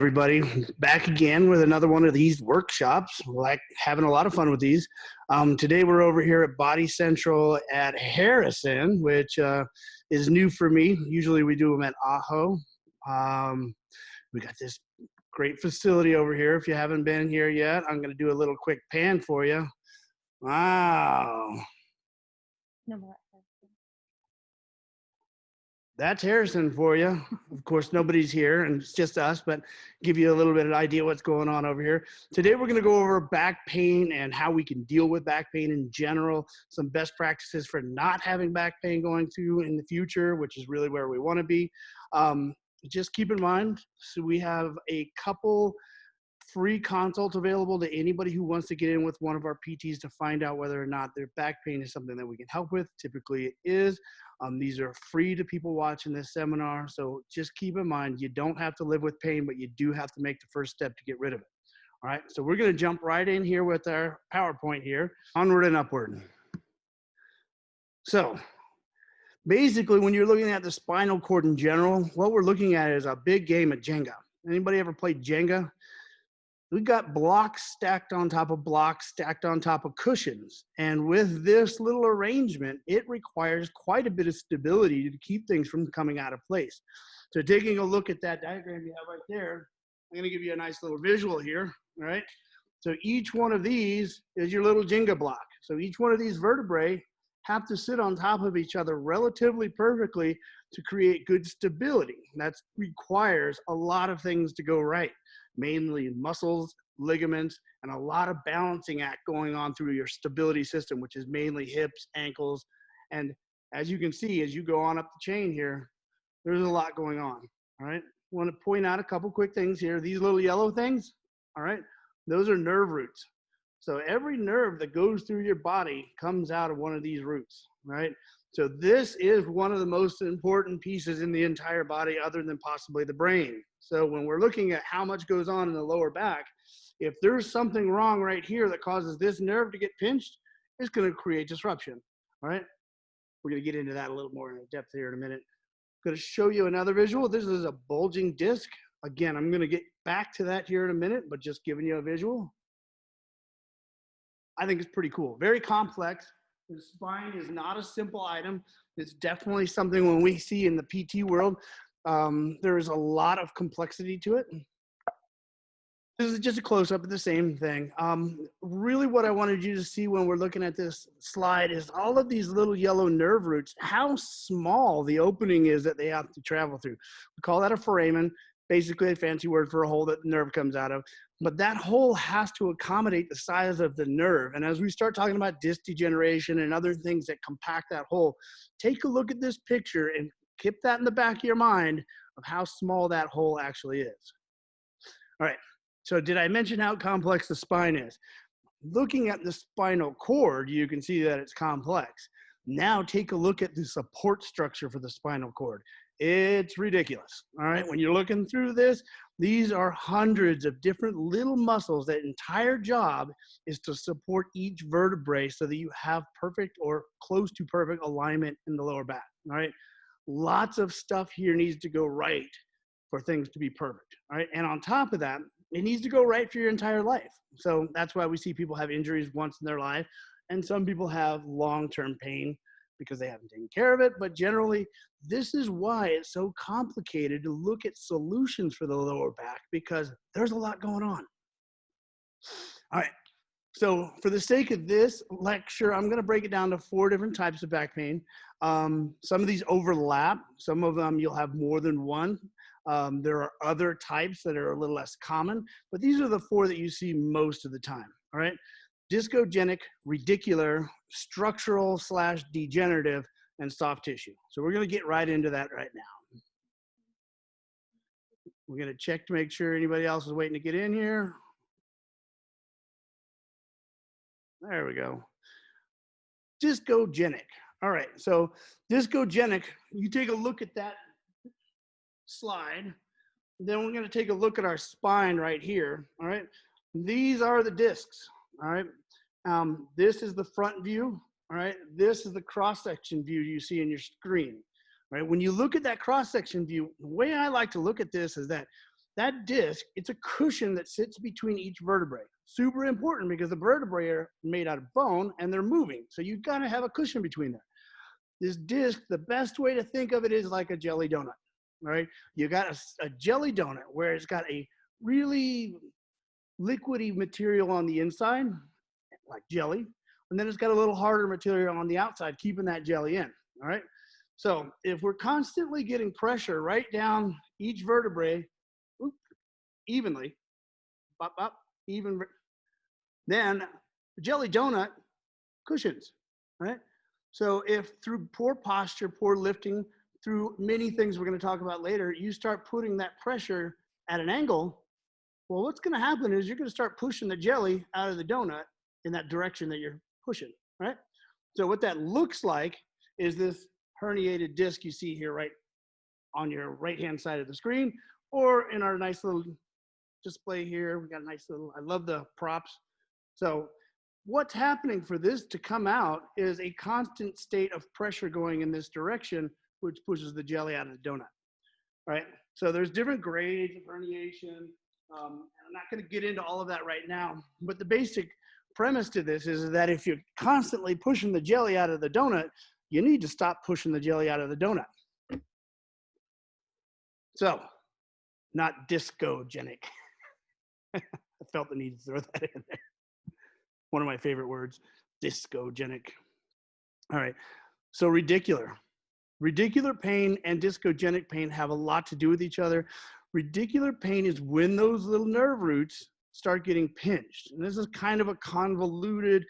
Everybody, back again with another one of these workshops. Like having a lot of fun with these. Today we're over here at Body Central at Harrison, which is new for me. Usually we do them at Ajo. We got this great facility over here. If you haven't been here yet, I'm going to do a little quick pan for you. Wow. No more. That's Harrison for you. Of course, nobody's here and it's just us, but give you a little bit of idea what's going on over here. Today, we're going to go over back pain and how we can deal with back pain in general, some best practices for not having back pain going through in the future, which is really where we want to be. Just keep in mind, so we have a couple free consults available to anybody who wants to get in with one of our PTs to find out whether or not their back pain is something that we can help with. Typically it is. These are free to people watching this seminar. So just keep in mind, you don't have to live with pain, but you do have to make the first step to get rid of it. All right, so we're gonna jump right in here with our PowerPoint here, onward and upward. So basically, when you're looking at the spinal cord in general, what we're looking at is a big game of Jenga. Anybody ever played Jenga? We've got blocks stacked on top of blocks, stacked on top of cushions. And with this little arrangement, it requires quite a bit of stability to keep things from coming out of place. So taking a look at that diagram you have right there, I'm gonna give you a nice little visual here, all right? So each one of these is your little Jenga block. So each one of these vertebrae have to sit on top of each other relatively perfectly to create good stability. That requires a lot of things to go right. Mainly muscles, ligaments, and a lot of balancing act going on through your stability system, which is mainly hips, ankles. And as you can see, as you go on up the chain here, there's a lot going on, all right? I want to point out a couple quick things here. These little yellow things, all right, those are nerve roots. So every nerve that goes through your body comes out of one of these roots, right? So this is one of the most important pieces in the entire body other than possibly the brain. So when we're looking at how much goes on in the lower back, if there's something wrong right here that causes this nerve to get pinched, it's going to create disruption, all right? We're going to get into that a little more in depth here in a minute. I'm going to show you another visual. This is a bulging disc. Again, I'm going to get back to that here in a minute, but just giving you a visual. I think it's pretty cool. Very complex. The spine is not a simple item. It's definitely something when we see in the PT world, there is a lot of complexity to it. This is just a close-up of the same thing. Really what I wanted you to see when we're looking at this slide is all of these little yellow nerve roots, how small the opening is that they have to travel through. We call that a foramen, basically a fancy word for a hole that the nerve comes out of. But that hole has to accommodate the size of the nerve. And as we start talking about disc degeneration and other things that compact that hole, take a look at this picture and keep that in the back of your mind of how small that hole actually is. All right, so did I mention how complex the spine is? Looking at the spinal cord, you can see that it's complex. Now take a look at the support structure for the spinal cord. It's ridiculous, all right? When you're looking through this, these are hundreds of different little muscles. That entire job is to support each vertebrae so that you have perfect or close to perfect alignment in the lower back, all right? Lots of stuff here needs to go right for things to be perfect, all right? And on top of that, it needs to go right for your entire life. So that's why we see people have injuries once in their life, and some people have long-term pain because they haven't taken care of it. But generally, this is why it's so complicated to look at solutions for the lower back, because there's a lot going on. All right, so for the sake of this lecture, I'm gonna break it down to 4 different types of back pain. Some of these overlap. Some of them you'll have more than one. There are other types that are a little less common, but these are the 4 that you see most of the time, all right? Discogenic, radicular, structural / degenerative, and soft tissue. So we're gonna get right into that right now. We're gonna check to make sure anybody else is waiting to get in here. There we go. Discogenic. All right, so discogenic, you take a look at that slide, then we're gonna take a look at our spine right here, all right? These are the discs, all right? This is the front view, all right? This is the cross-section view you see in your screen, right? When you look at that cross-section view, the way I like to look at this is that That disc, it's a cushion that sits between each vertebrae. Super important because the vertebrae are made out of bone and they're moving. So you've got to have a cushion between them. This disc, the best way to think of it is like a jelly donut, right? You got a jelly donut where it's got a really liquidy material on the inside, like jelly, and then it's got a little harder material on the outside, keeping that jelly in, all right? So if we're constantly getting pressure right down each vertebrae, evenly, bop, bop, even, then the jelly donut cushions, right? So if through poor posture, poor lifting, through many things we're going to talk about later, you start putting that pressure at an angle, well, what's going to happen is you're going to start pushing the jelly out of the donut in that direction that you're pushing, right? So what that looks like is this herniated disc you see here right on your right-hand side of the screen, or in our nice little display here. We got a nice little, I love the props. So what's happening for this to come out is a constant state of pressure going in this direction, which pushes the jelly out of the donut, right? So there's different grades of herniation. I'm not going to get into all of that right now, but the basic premise to this is that if you're constantly pushing the jelly out of the donut, you need to stop pushing the jelly out of the donut. So, not discogenic. I felt the need to throw that in there. One of my favorite words, discogenic. All right, so radicular. Radicular pain and discogenic pain have a lot to do with each other. Radicular pain is when those little nerve roots start getting pinched. And this is kind of a convoluted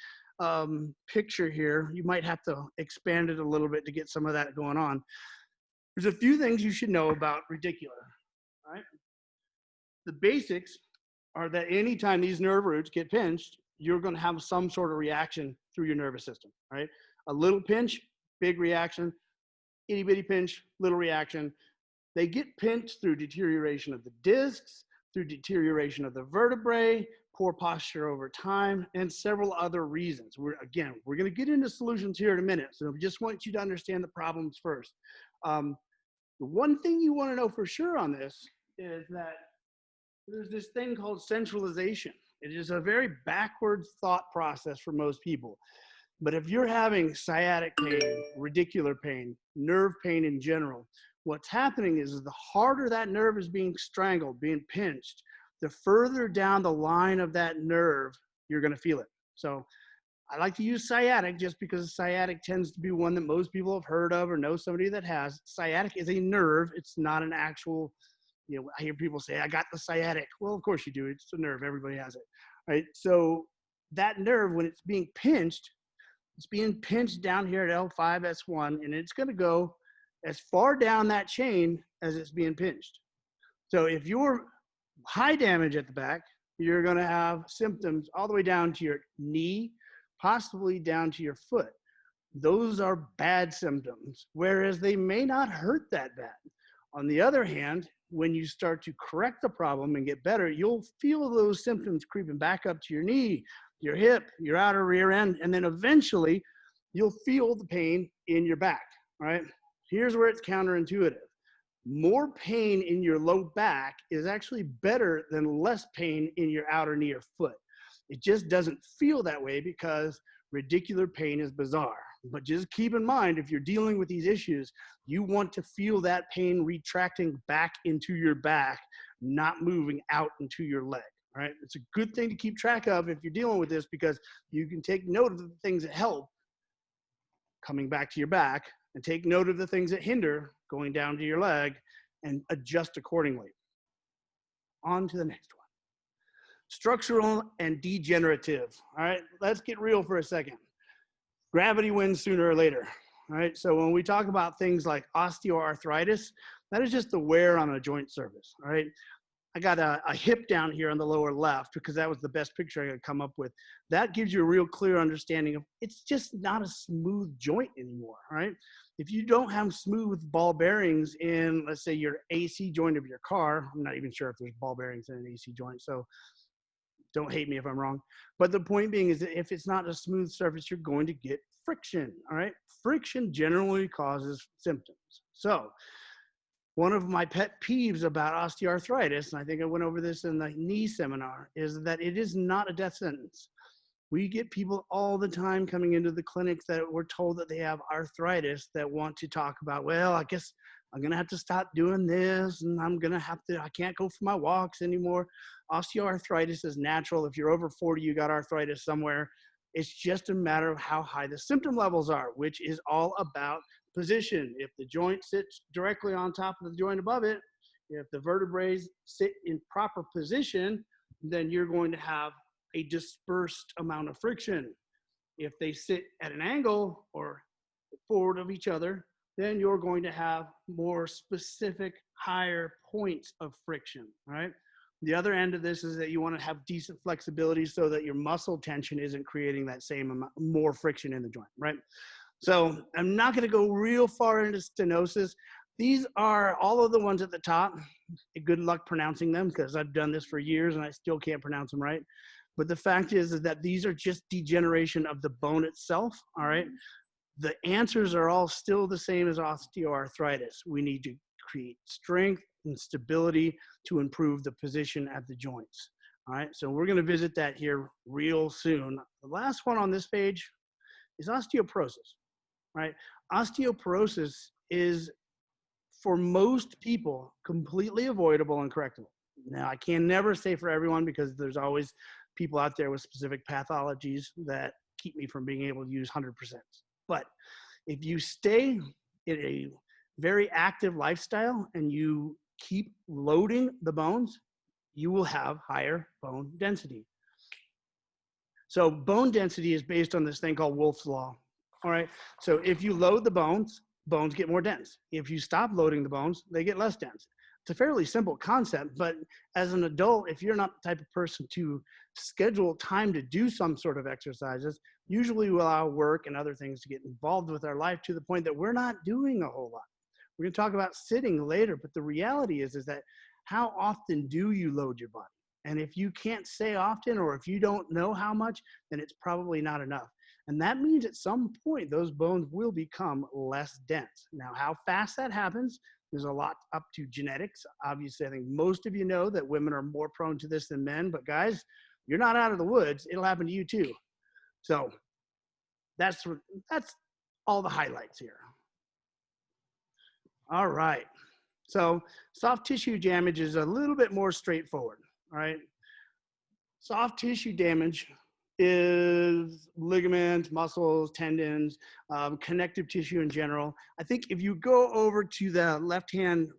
picture here. You might have to expand it a little bit to get some of that going on. There's a few things you should know about radicular, right? The basics are that anytime these nerve roots get pinched, you're going to have some sort of reaction through your nervous system, right? A little pinch, big reaction. Itty bitty pinch, little reaction. They get pinched through deterioration of the discs, through deterioration of the vertebrae, poor posture over time, and several other reasons. We're going to get into solutions here in a minute, so I just want you to understand the problems first. The one thing you want to know for sure on this is that there's this thing called centralization. It is a very backwards thought process for most people. But if you're having sciatic pain, radicular pain, nerve pain in general, what's happening is the harder that nerve is being strangled, being pinched, the further down the line of that nerve, you're going to feel it. So I like to use sciatic just because sciatic tends to be one that most people have heard of or know somebody that has. Sciatic is a nerve. It's not an actual, I hear people say, I got the sciatic. Well, of course you do. It's a nerve. Everybody has it, right? So that nerve, when it's being pinched, it's being pinched down here at L5S1, and it's going to go as far down that chain as it's being pinched. So if you're high damage at the back, you're going to have symptoms all the way down to your knee, possibly down to your foot. Those are bad symptoms, whereas they may not hurt that bad. On the other hand, when you start to correct the problem and get better, you'll feel those symptoms creeping back up to your knee, your hip, your outer rear end, and then eventually you'll feel the pain in your back, right? Here's where it's counterintuitive. More pain in your low back is actually better than less pain in your outer knee or foot. It just doesn't feel that way because radicular pain is bizarre. But just keep in mind, if you're dealing with these issues, you want to feel that pain retracting back into your back, not moving out into your leg. Right? It's a good thing to keep track of if you're dealing with this because you can take note of the things that help coming back to your back and take note of the things that hinder going down to your leg and adjust accordingly. On to the next one. Structural and degenerative. All right, let's get real for a second. Gravity wins sooner or later. All right, so when we talk about things like osteoarthritis, that is just the wear on a joint surface. All right. I got a hip down here on the lower left because that was the best picture I could come up with. That gives you a real clear understanding of it's just not a smooth joint anymore, right? If you don't have smooth ball bearings in, let's say, your AC joint of your car, I'm not even sure if there's ball bearings in an AC joint, so don't hate me if I'm wrong. But the point being is that if it's not a smooth surface, you're going to get friction, all right? Friction generally causes symptoms. So One of my pet peeves about osteoarthritis, and I think I went over this in the knee seminar, is that it is not a death sentence. We get people all the time coming into the clinics that we're told that they have arthritis that want to talk about, well, I guess I'm going to have to stop doing this and I can't go for my walks anymore. Osteoarthritis is natural. If you're over 40, you got arthritis somewhere. It's just a matter of how high the symptom levels are, which is all about position. If the joint sits directly on top of the joint above it, if the vertebrae sit in proper position, then you're going to have a dispersed amount of friction. If they sit at an angle or forward of each other, then you're going to have more specific, higher points of friction, right? The other end of this is that you want to have decent flexibility so that your muscle tension isn't creating that same amount, more friction in the joint, right? So I'm not going to go real far into stenosis. These are all of the ones at the top. Good luck pronouncing them because I've done this for years and I still can't pronounce them right. But the fact is that these are just degeneration of the bone itself, all right? The answers are all still the same as osteoarthritis. We need to create strength and stability to improve the position at the joints, all right? So we're gonna visit that here real soon. The last one on this page is osteoporosis, right? Osteoporosis is, for most people, completely avoidable and correctable. Now, I can never say for everyone because there's always people out there with specific pathologies that keep me from being able to use 100%. But if you stay in a very active lifestyle and you keep loading the bones, you will have higher bone density. So bone density is based on this thing called Wolff's Law. All right. So if you load the bones, bones get more dense. If you stop loading the bones, they get less dense. It's a fairly simple concept, but as an adult, if you're not the type of person to schedule time to do some sort of exercises, usually we allow work and other things to get involved with our life to the point that we're not doing a whole lot. We're going to talk about sitting later, but the reality is that how often do you load your body? And if you can't say often, or if you don't know how much, then it's probably not enough. And that means at some point, those bones will become less dense. Now, how fast that happens, there's a lot up to genetics. Obviously, I think most of you know that women are more prone to this than men, but guys, you're not out of the woods. It'll happen to you too. So that's all the highlights here. All right. So soft tissue damage is a little bit more straightforward, all right? Soft tissue damage is ligaments, muscles, tendons, connective tissue in general. I think if you go over to the left-hand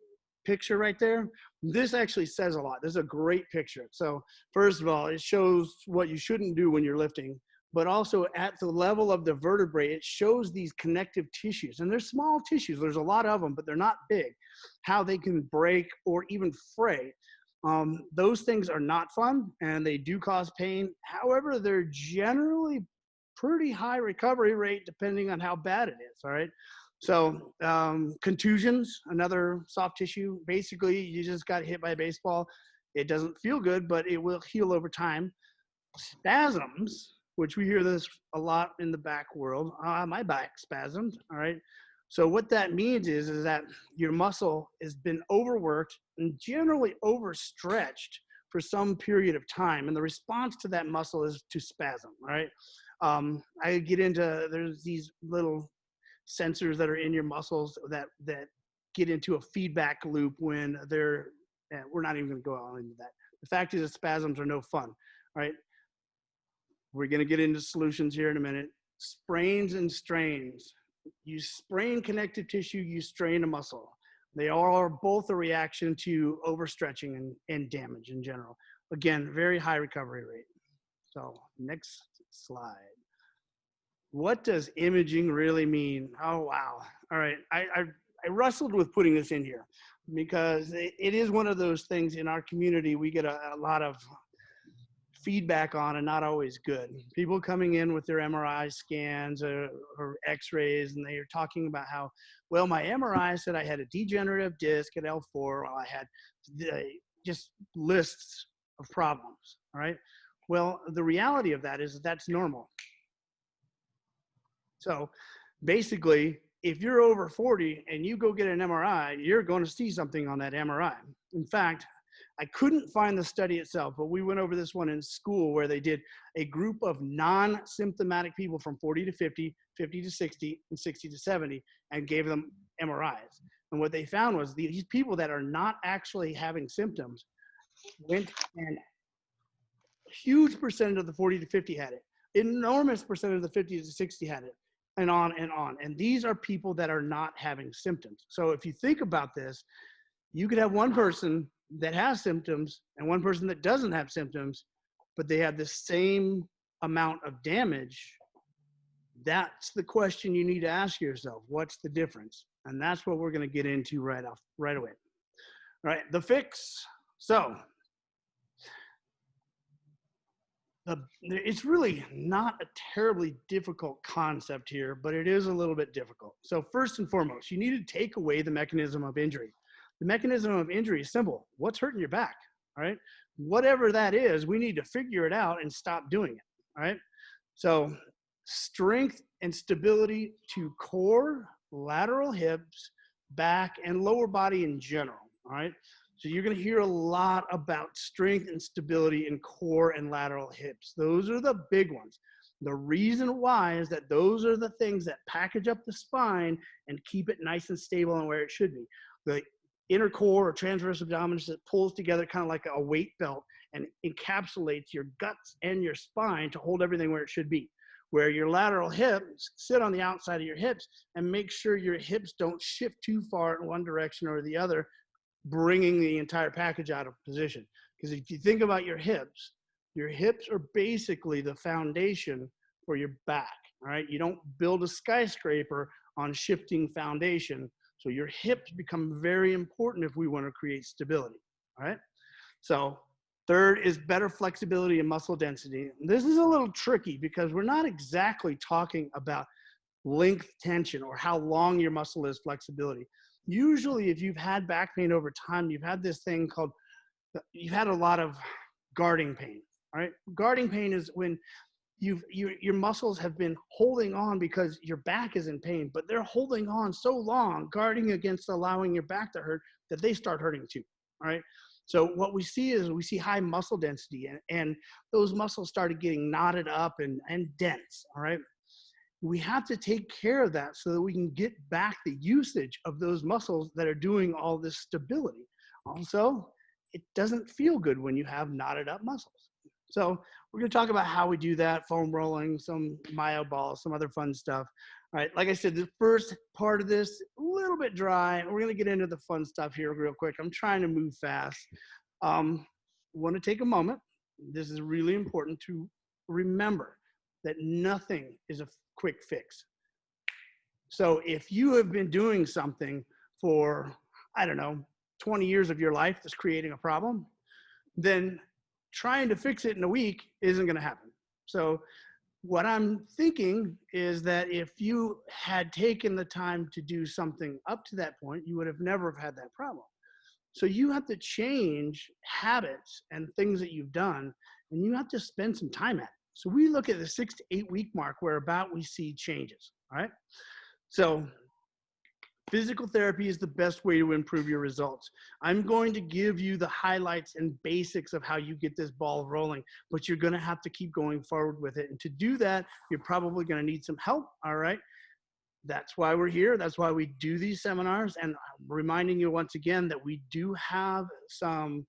picture right there, this actually says a lot. This is a great picture. So first of all, it shows what you shouldn't do when you're lifting, but also at the level of the vertebrae, it shows these connective tissues. And they're small tissues. There's a lot of them, but they're not big. How they can break or even fray. Those things are not fun and they do cause pain. However, they're generally pretty high recovery rate depending on how bad it is, all right? So contusions, another soft tissue. Basically, you just got hit by a baseball. It doesn't feel good, but it will heal over time. Spasms, which we hear this a lot in the back world. My back spasmed, all right? So what that means is that your muscle has been overworked and generally overstretched for some period of time. And the response to that muscle is to spasm, right? I get into, there's these little sensors that are in your muscles that get into a feedback loop when they're, we're not even gonna go on into that. The fact is that spasms are no fun, right? We're gonna get into solutions here in a minute. Sprains and strains. You sprain connective tissue, you strain a muscle. They are both a reaction to overstretching and damage in general. Again, very high recovery rate. So next slide. What does imaging really mean? Oh, wow. All right, I wrestled with putting this in here because it is one of those things in our community we get a lot of feedback on and not always good. People coming in with their MRI scans or x-rays and they are talking about how, well, my MRI said I had a degenerative disc at L4 while I had just lists of problems, all right? Well, the reality of that is that's normal. So basically, if you're over 40 and you go get an MRI, you're going to see something on that MRI. In fact, I couldn't find the study itself, but we went over this one in school where they did a group of non-symptomatic people from 40 to 50, 50 to 60, and 60 to 70, and gave them MRIs. And what they found was these people that are not actually having symptoms went, and huge percentage of the 40 to 50 had it. Enormous percentage of the 50 to 60 had it, and on and on. And these are people that are not having symptoms. So if you think about this, you could have one person that has symptoms and one person that doesn't have symptoms, but they have the same amount of damage. That's the question you need to ask yourself. What's the difference? And that's what we're going to get into right away. All right, the fix. So it's really not a terribly difficult concept here, but it is a little bit difficult. So first and foremost, you need to take away the mechanism of injury. The mechanism of injury is simple. What's hurting your back? All right. Whatever that is, we need to figure it out and stop doing it. All right. So strength and stability to core, lateral hips, back, and lower body in general. All right. So you're going to hear a lot about strength and stability in core and lateral hips. Those are the big ones. The reason why is that those are the things that package up the spine and keep it nice and stable and where it should be. The inner core or transverse abdominis that pulls together kind of like a weight belt and encapsulates your guts and your spine to hold everything where it should be. Where your lateral hips sit on the outside of your hips and make sure your hips don't shift too far in one direction or the other, bringing the entire package out of position. Because if you think about your hips are basically the foundation for your back. All right. You don't build a skyscraper on shifting foundation. So your hips become very important if we want to create stability. All right. So third is better flexibility and muscle density. This is a little tricky because we're not exactly talking about length tension or how long your muscle is flexibility. Usually if you've had back pain over time, you've had this thing called, you've had a lot of guarding pain. All right. Guarding pain is when your muscles have been holding on because your back is in pain, but they're holding on so long, guarding against allowing your back to hurt, that they start hurting too. All right. So what we see is we see high muscle density, and those muscles started getting knotted up and dense. All right. We have to take care of that so that we can get back the usage of those muscles that are doing all this stability. Also, it doesn't feel good when you have knotted up muscles. So we're going to talk about how we do that, foam rolling, some myo balls, some other fun stuff. All right, like I said, the first part of this, a little bit dry. We're going to get into the fun stuff here real quick. I'm trying to move fast. Want to take a moment. This is really important to remember that nothing is a quick fix. So if you have been doing something for, I don't know, 20 years of your life that's creating a problem, then trying to fix it in a week isn't going to happen. So what I'm thinking is that if you had taken the time to do something up to that point, you would have never have had that problem. So you have to change habits and things that you've done, and you have to spend some time at it. So we look at the 6 to 8 week mark where about we see changes. All right. So physical therapy is the best way to improve your results. I'm going to give you the highlights and basics of how you get this ball rolling, but you're going to have to keep going forward with it. And to do that, you're probably going to need some help. All right. That's why we're here. That's why we do these seminars. And I'm reminding you once again that we do have some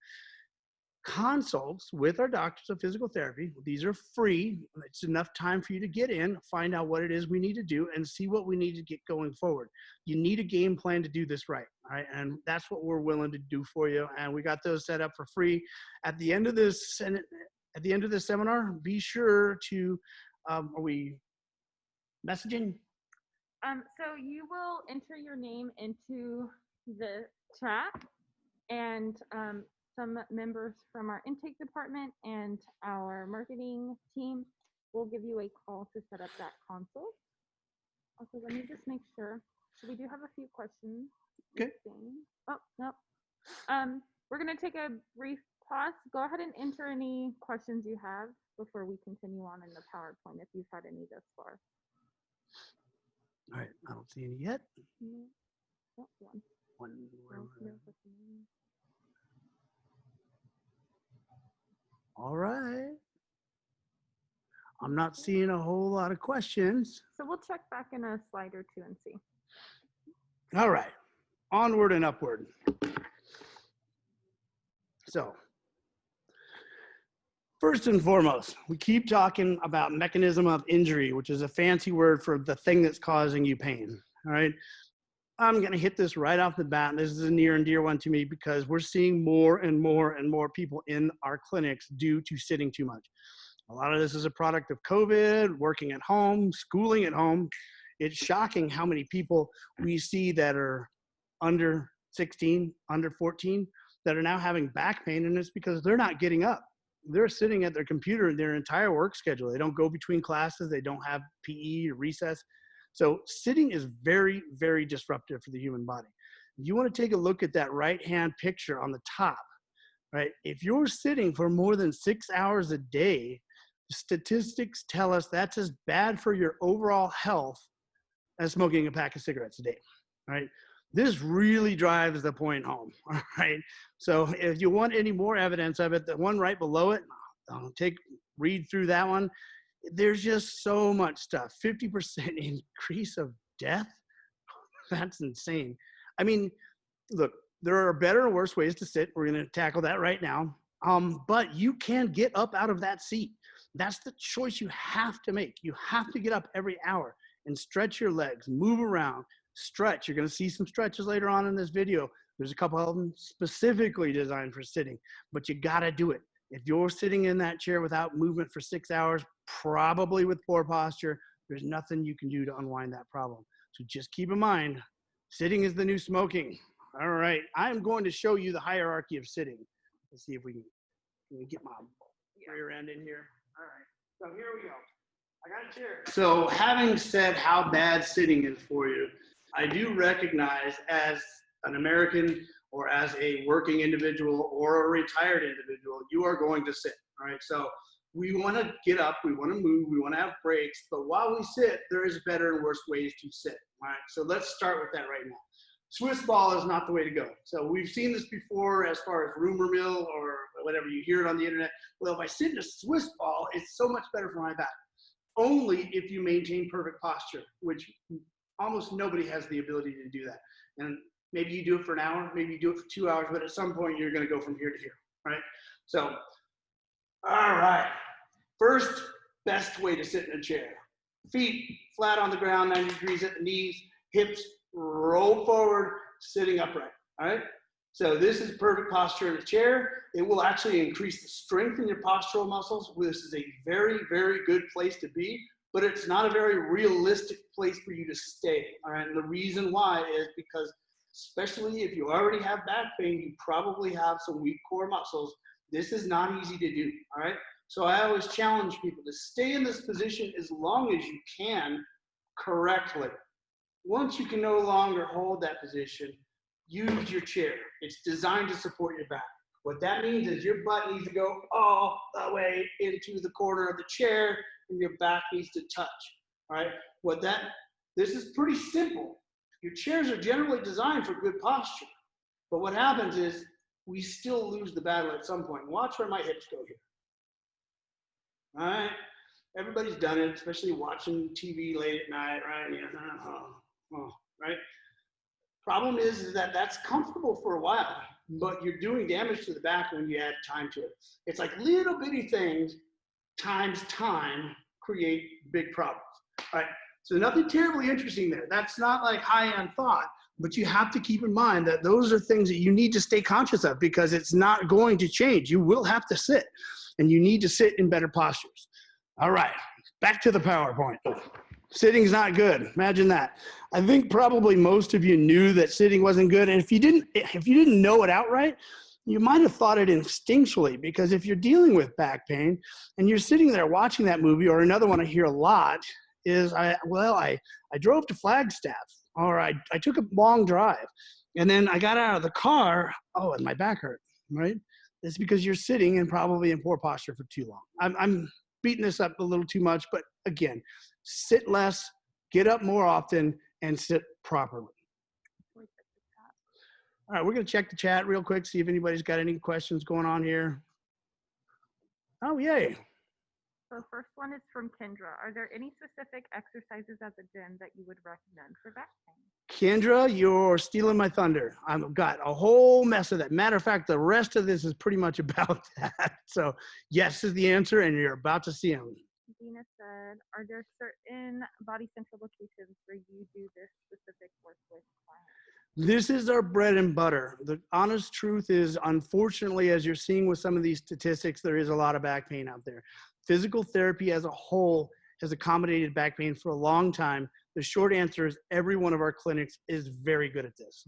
consults with our doctors of physical therapy. These are free. It's enough time for you to get in, find out what it is we need to do, and see what we need to get going forward. You need a game plan to do this right. All right. And that's what we're willing to do for you. And we got those set up for free. At the end of this seminar, be sure to, are we messaging? So you will enter your name into the chat, and some members from our intake department and our marketing team will give you a call to set up that consult. Also, let me just make sure. So we do have a few questions. Okay. Oh, no. We're going to take a brief pause. Go ahead and enter any questions you have before we continue on in the PowerPoint if you've had any thus far. All right, I don't don't see any yet. No, not one. No. All right. I'm not seeing a whole lot of questions. So we'll check back in a slide or two and see. All right. Onward and upward. So, first and foremost, we keep talking about mechanism of injury, which is a fancy word for the thing that's causing you pain. All right. I'm going to hit this right off the bat. This is a near and dear one to me because we're seeing more and more and more people in our clinics due to sitting too much. A lot of this is a product of COVID, working at home, schooling at home. It's shocking how many people we see that are under 16, under 14, that are now having back pain, and it's because they're not getting up. They're sitting at their computer their entire work schedule. They don't go between classes. They don't have PE or recess. So sitting is very, very disruptive for the human body. You want to take a look at that right-hand picture on the top, right? If you're sitting for more than 6 hours a day, statistics tell us that's as bad for your overall health as smoking a pack of cigarettes a day, right? This really drives the point home, all right? So if you want any more evidence of it, the one right below it, read through that one. There's just so much stuff. 50% increase of death. That's insane. I mean, look, there are better and worse ways to sit. We're going to tackle that right now. But you can get up out of that seat. That's the choice you have to make. You have to get up every hour and stretch your legs, move around, stretch. You're going to see some stretches later on in this video. There's a couple of them specifically designed for sitting, but you got to do it. If you're sitting in that chair without movement for 6 hours, probably with poor posture, there's nothing you can do to unwind that problem. So just keep in mind, sitting is the new smoking. All right, I'm going to show you the hierarchy of sitting. Let's see if we can get my rear end in here. All right, so here we go. I got a chair. So having said how bad sitting is for you, I do recognize as an American or as a working individual or a retired individual, you are going to sit, all right? So we want to get up, we want to move, we want to have breaks, but while we sit, there is better and worse ways to sit, all right? So let's start with that right now. Swiss ball is not the way to go. So we've seen this before as far as rumor mill or whatever, you hear it on the internet. Well, if I sit in a Swiss ball, it's so much better for my back. Only if you maintain perfect posture, which almost nobody has the ability to do that. And maybe you do it for an hour, maybe you do it for 2 hours, but at some point you're going to go from here to here, right? So, all right. First, best way to sit in a chair. Feet flat on the ground, 90 degrees at the knees, hips roll forward, sitting upright, all right? So this is perfect posture in a chair. It will actually increase the strength in your postural muscles. This is a very, very good place to be, but it's not a very realistic place for you to stay, all right? And the reason why is because, especially if you already have back pain, you probably have some weak core muscles. This is not easy to do, all right? So I always challenge people to stay in this position as long as you can correctly. Once you can no longer hold that position, use your chair. It's designed to support your back. What that means is your butt needs to go all the way into the corner of the chair and your back needs to touch, all right? This is pretty simple. Your chairs are generally designed for good posture, but what happens is we still lose the battle at some point. Watch where my hips go here. All right, everybody's done it, especially watching TV late at night, right? Right? Problem is that that's comfortable for a while, but you're doing damage to the back when you add time to it. It's like little bitty things times time create big problems, all right? So nothing terribly interesting there. That's not like high-end thought, but you have to keep in mind that those are things that you need to stay conscious of because it's not going to change. You will have to sit, and you need to sit in better postures. All right, back to the PowerPoint. Sitting's not good. Imagine that. I think probably most of you knew that sitting wasn't good, and if you didn't know it outright, you might have thought it instinctually, because if you're dealing with back pain and you're sitting there watching that movie, or another one I hear a lot is, I drove to Flagstaff, or I took a long drive, and then I got out of the car, and my back hurt, right? It's because you're sitting and probably in poor posture for too long. I'm beating this up a little too much, but again, sit less, get up more often, and sit properly. We check the chat. All right, we're going to check the chat real quick, see if anybody's got any questions going on here. Oh, yay. So first one is from Kendra. Are there any specific exercises at the gym that you would recommend for back pain? Kendra, you're stealing my thunder. I've got a whole mess of that. Matter of fact, the rest of this is pretty much about that. So yes is the answer, and you're about to see them. Dina said, are there certain body center locations where you do this specific work with clients? This is our bread and butter. The honest truth is, unfortunately, as you're seeing with some of these statistics, there is a lot of back pain out there. Physical therapy as a whole has accommodated back pain for a long time. The short answer is every one of our clinics is very good at this.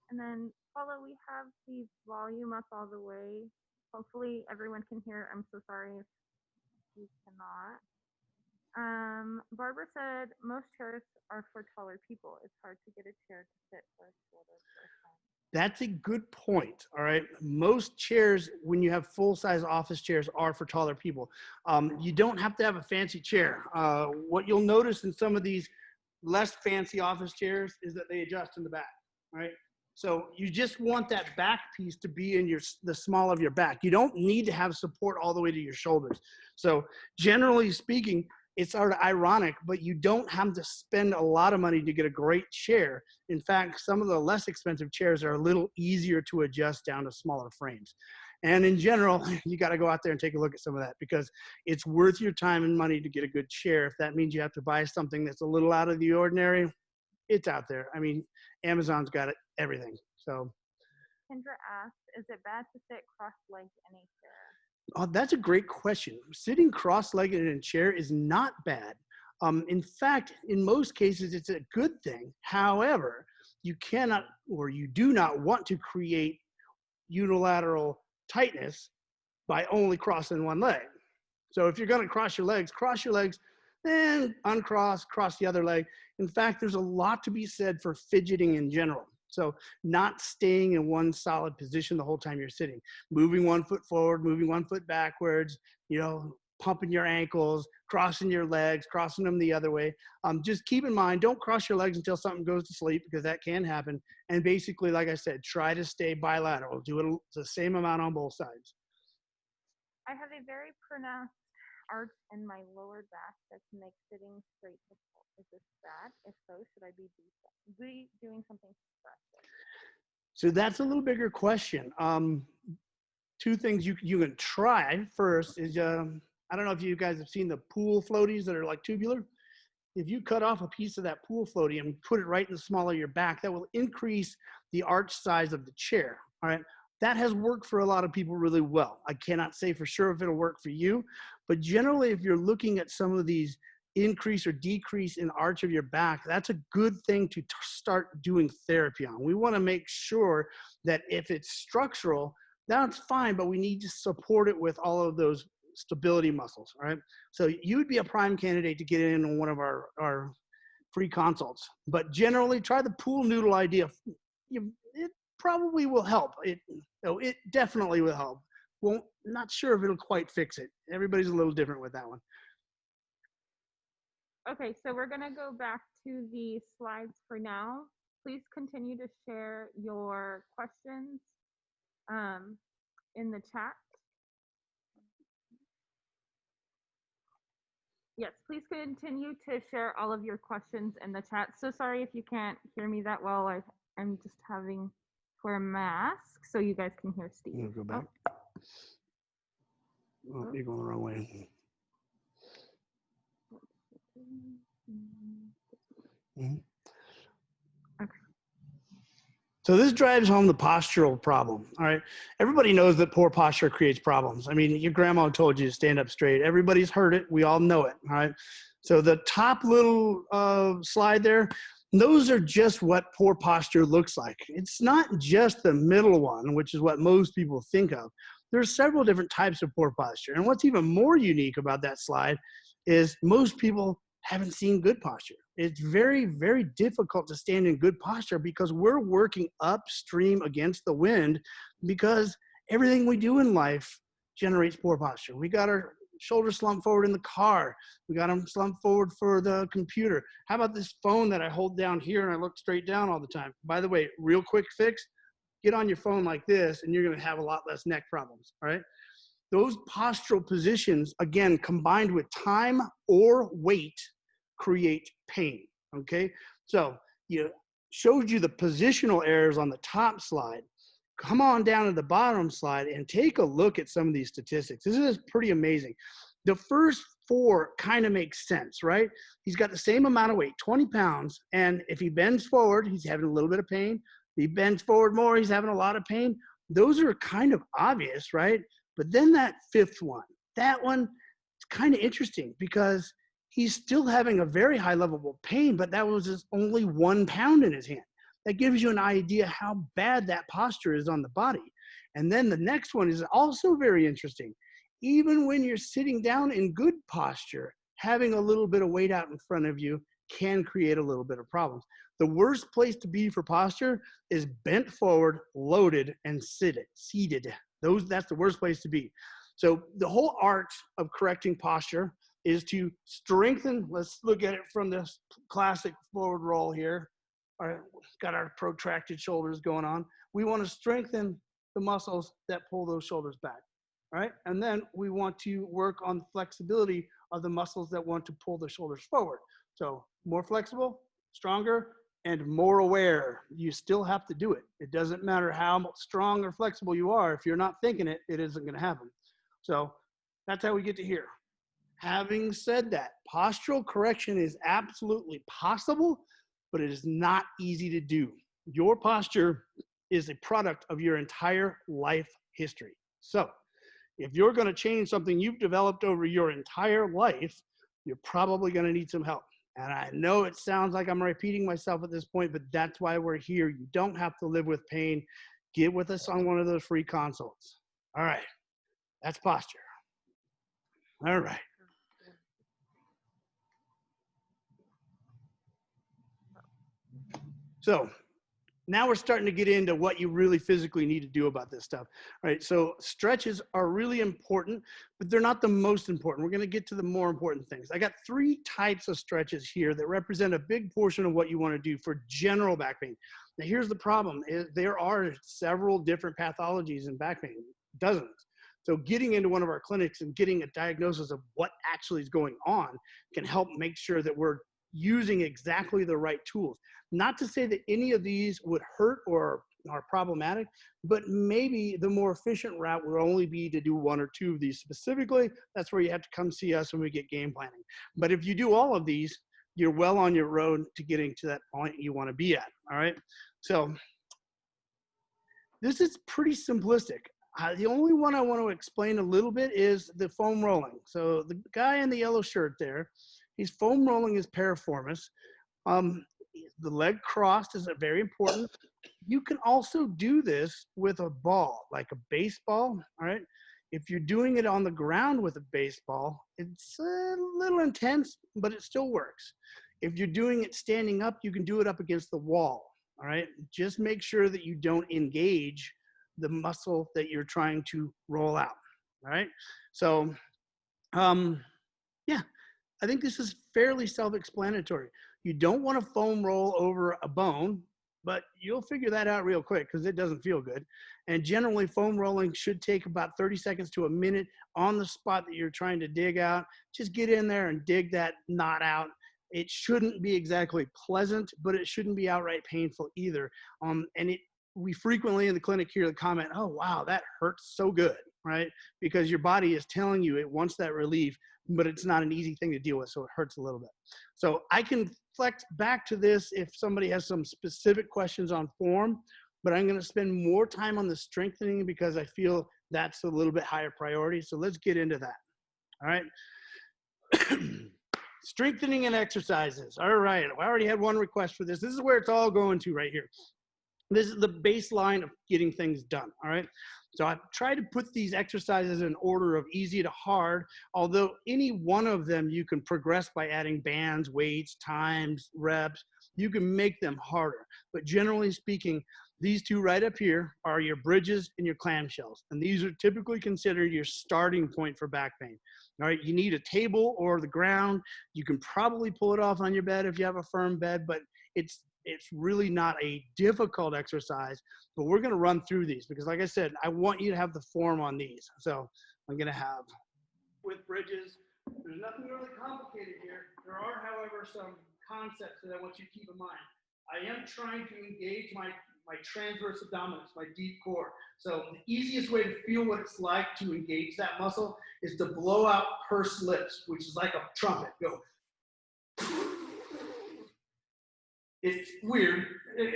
And then, Paula, we have the volume up all the way. Hopefully everyone can hear. I'm so sorry if you cannot. Barbara said most chairs are for taller people. It's hard to get a chair to sit for a shorter person. That's a good point. All right. Most chairs, when you have full-size office chairs, are for taller people. You don't have to have a fancy chair. What you'll notice in some of these less fancy office chairs is that they adjust in the back. Right. So you just want that back piece to be in the small of your back. You don't need to have support all the way to your shoulders. So generally speaking, it's sort of ironic, but you don't have to spend a lot of money to get a great chair. In fact, some of the less expensive chairs are a little easier to adjust down to smaller frames. And in general, you got to go out there and take a look at some of that, because it's worth your time and money to get a good chair. If that means you have to buy something that's a little out of the ordinary, it's out there. I mean, Amazon's got it, everything. So Kendra asked, is it bad to sit cross-legged in a chair? Oh, that's a great question. Sitting cross-legged in a chair is not bad. In fact, in most cases, it's a good thing. However, you cannot, or you do not want to create unilateral tightness by only crossing one leg. So if you're going to cross your legs, then uncross, cross the other leg. In fact, there's a lot to be said for fidgeting in general. So not staying in one solid position the whole time you're sitting, moving one foot forward, moving one foot backwards, pumping your ankles, crossing your legs, crossing them the other way. Just keep in mind, don't cross your legs until something goes to sleep, because that can happen. And basically, like I said, try to stay bilateral. Do it the same amount on both sides. I have a very pronounced arch in my lower back that makes sitting straight difficult. Is this bad? If so, should I be doing something to correct it? So that's a little bigger question. Two things you can try. First is, I don't know if you guys have seen the pool floaties that are like tubular. If you cut off a piece of that pool floaty and put it right in the small of your back, that will increase the arch size of the chair. All right. That has worked for a lot of people really well. I cannot say for sure if it'll work for you, but generally, if you're looking at some of these increase or decrease in arch of your back, that's a good thing to start doing therapy on. We want to make sure that if it's structural, that's fine, but we need to support it with all of those stability muscles. All right. So you would be a prime candidate to get in on one of our free consults, but generally try the pool noodle idea. It probably will help. It definitely will help. Well, not sure if it'll quite fix it. Everybody's a little different with that one. Okay, so we're gonna go back to the slides for now. Please continue to share your questions in the chat. Yes, please continue to share all of your questions in the chat. So sorry if you can't hear me that well. I'm just having to wear a mask so you guys can hear Steve. You go back. Oh, you're going the wrong way. Mm-hmm. Okay. So this drives home the postural problem. All right. Everybody knows that poor posture creates problems. I mean, your grandma told you to stand up straight. Everybody's heard it. We all know it. All right. So the top little slide there, those are just what poor posture looks like. It's not just the middle one, which is what most people think of. There's several different types of poor posture. And what's even more unique about that slide is most people haven't seen good posture. It's very, very difficult to stand in good posture because we're working upstream against the wind, because everything we do in life generates poor posture. We got our shoulder slump forward in the car. We got them slumped forward for the computer. How about this phone that I hold down here and I look straight down all the time? By the way, real quick fix, get on your phone like this and you're gonna have a lot less neck problems, all right? Those postural positions, again, combined with time or weight, create pain, okay? So you showed you the positional errors on the top slide. Come on down to the bottom slide and take a look at some of these statistics. This is pretty amazing. The first 4 kind of makes sense, right? He's got the same amount of weight, 20 pounds, and if he bends forward, he's having a little bit of pain. If he bends forward more, he's having a lot of pain. Those are kind of obvious, right? But then that 5th one, that one is kind of interesting because he's still having a very high level of pain, but that was just only 1 pound in his hand. That gives you an idea how bad that posture is on the body. And then the next one is also very interesting. Even when you're sitting down in good posture, having a little bit of weight out in front of you can create a little bit of problems. The worst place to be for posture is bent forward, loaded, and seated. That's the worst place to be. So the whole art of correcting posture is to strengthen. Let's look at it from this classic forward roll here. All right, got our protracted shoulders going on. We want to strengthen the muscles that pull those shoulders back, all right? And then we want to work on the flexibility of the muscles that want to pull the shoulders forward. So more flexible, stronger, and more aware. You still have to do it. It doesn't matter how strong or flexible you are. If you're not thinking it, it isn't going to happen. So that's how we get to here. Having said that, postural correction is absolutely possible, but it is not easy to do. Your posture is a product of your entire life history. So if you're going to change something you've developed over your entire life, you're probably going to need some help. And I know it sounds like I'm repeating myself at this point, but that's why we're here. You don't have to live with pain. Get with us on one of those free consults. All right, that's posture. All right. So now we're starting to get into what you really physically need to do about this stuff. All right, so stretches are really important, but they're not the most important. We're going to get to the more important things. I got 3 types of stretches here that represent a big portion of what you want to do for general back pain. Now here's the problem, is there are several different pathologies in back pain, dozens. So getting into one of our clinics and getting a diagnosis of what actually is going on can help make sure that we're using exactly the right tools. Not to say that any of these would hurt or are problematic, but maybe the more efficient route would only be to do 1 or 2 of these specifically. That's where you have to come see us when we get game planning. But if you do all of these, you're well on your road to getting to that point you want to be at, all right? So this is pretty simplistic. The only one I want to explain a little bit is the foam rolling. So the guy in the yellow shirt there, he's foam rolling his piriformis. The leg crossed is very important. You can also do this with a ball, like a baseball, all right? If you're doing it on the ground with a baseball, it's a little intense, but it still works. If you're doing it standing up, you can do it up against the wall, all right? Just make sure that you don't engage the muscle that you're trying to roll out, all right? So, yeah, I think this is fairly self-explanatory. You don't want to foam roll over a bone, but you'll figure that out real quick because it doesn't feel good. And generally, foam rolling should take about 30 seconds to a minute on the spot that you're trying to dig out. Just get in there and dig that knot out. It shouldn't be exactly pleasant, but it shouldn't be outright painful either. We frequently in the clinic hear the comment, oh, wow, that hurts so good, right? Because your body is telling you it wants that relief, but it's not an easy thing to deal with, so it hurts a little bit. So I can flex back to this if somebody has some specific questions on form, but I'm going to spend more time on the strengthening because I feel that's a little bit higher priority. So let's get into that. All right. Strengthening and exercises. All right. I already had one request for this. This is where it's all going to right here. This is the baseline of getting things done, all right? So I've tried to put these exercises in order of easy to hard, although any one of them you can progress by adding bands, weights, times, reps. You can make them harder. But generally speaking, these 2 right up here are your bridges and your clamshells. And these are typically considered your starting point for back pain. All right, you need a table or the ground. You can probably pull it off on your bed if you have a firm bed, but it's really not a difficult exercise. But we're going to run through these because, like I said, I want you to have the form on these. So I'm going to have with bridges. There's nothing really complicated here. There are, however, some concepts that I want you to keep in mind. I am trying to engage my transverse abdominis, my deep core. So the easiest way to feel what it's like to engage that muscle is to blow out pursed lips, which is like a trumpet. Go. It's weird.